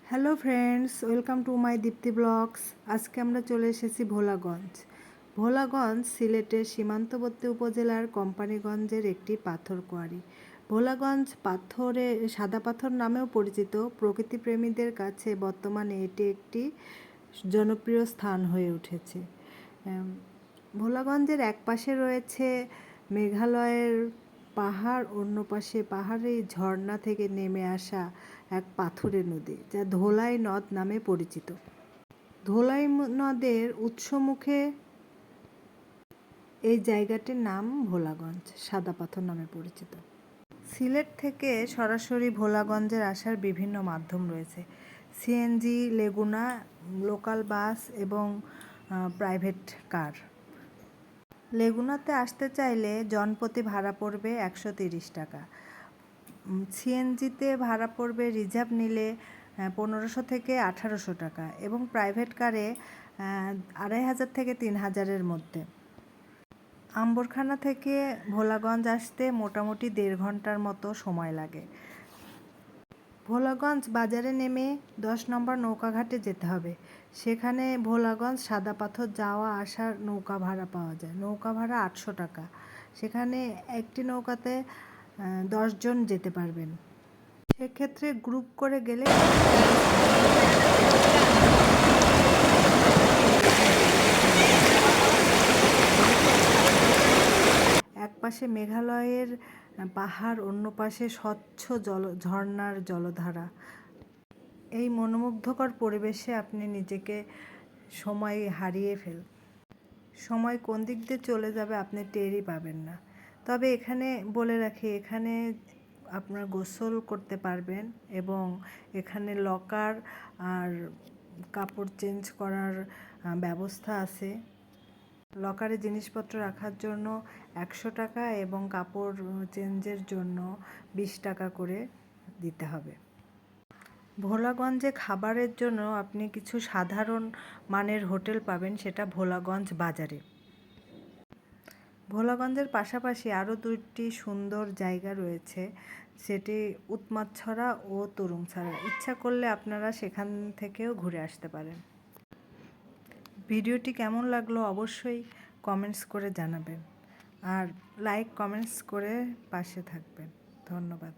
Hello friends, welcome to my Dipti blogs. আজকে আমরা চলে এসেছি ভোলাগঞ্জ। ভোলাগঞ্জ সিলেটের সীমান্তবর্তী উপজেলার কোম্পানিগঞ্জের একটি পাথর কোয়ারি। ভোলাগঞ্জ পাথরে সাদা পাথর নামেও পরিচিত। প্রকৃতিপ্রেমীদের কাছে বর্তমানে এটি একটি জনপ্রিয় স্থান হয়ে উঠেছে। ভোলাগঞ্জের এক পাশে রয়েছে মেঘালয়ের পাহাড়, অন্য পাশে পাহাড়ে ঝর্ণা থেকে নেমে আসা এক পাথুরে নদী, যা ধোলাই নদ নামে পরিচিত। ধোলাই নদের উৎসমুখে এই জায়গাটির নাম ভোলাগঞ্জ, সাদা পাথর নামে পরিচিত। সিলেট থেকে সরাসরি ভোলাগঞ্জের আসার বিভিন্ন মাধ্যম রয়েছে। সিএনজি, লেগুনা, লোকাল বাস এবং প্রাইভেট কার। লেগুনাতে আসতে চাইলে জনপ্রতি ভাড়া পড়বে 130 টাকা। সিএনজিতে ভাড়া পড়বে রিজার্ভ নিলে 1500 থেকে 1800 টাকা এবং প্রাইভেট কারে 2500 থেকে 3000-এর মধ্যে। আম্বরখানা থেকে ভোলাগঞ্জ আসতে মোটামুটি 1.5 ঘন্টার মতো সময় লাগে। ভোলাগঞ্জ বাজারে নেমে 10 নম্বর নৌকাঘাটে যেতে হবে। সেখানে ভোলাগঞ্জ সাদা পাথর যাওয়া আসার নৌকা ভাড়া পাওয়া যায়। নৌকা ভাড়া 800 টাকা। সেখানে একটি নৌকাতে 10 জন যেতে পারবেন। সেক্ষেত্রে গ্রুপ করে গেলে এক পাশে মেঘালয়ের পাহাড়, অন্য পাশে স্বচ্ছ ঝর্ণার জলধারা। এই মনোমুগ্ধকর পরিবেশে আপনি নিজেকে সময় হারিয়ে সময় কোন দিক দিয়ে চলে যাবে আপনি টেরই পাবেন না। তবে এখানে বলে রাখি, এখানে আপনার গোসল করতে পারবেন এবং এখানে লকার আর কাপড় চেঞ্জ করার ব্যবস্থা আছে। লকারে জিনিসপত্র রাখার জন্য 100 টাকা এবং কাপড় চেঞ্জের জন্য 20 টাকা করে দিতে হবে। ভোলাগঞ্জে খাবারের জন্য আপনি কিছু সাধারণ মানের হোটেল পাবেন, সেটা ভোলাগঞ্জ বাজারে। ভোলাগঞ্জের পাশাপাশি আরও 2টি সুন্দর জায়গা রয়েছে, সেটি উৎমাছড়া ও তরুংছড়া। ইচ্ছা করলে আপনারা সেখান থেকেও ঘুরে আসতে পারেন। ভিডিওটি কেমন লাগলো অবশ্যই কমেন্টস করে জানাবেন আর লাইক কমেন্টস করে পাশে থাকবেন। ধন্যবাদ।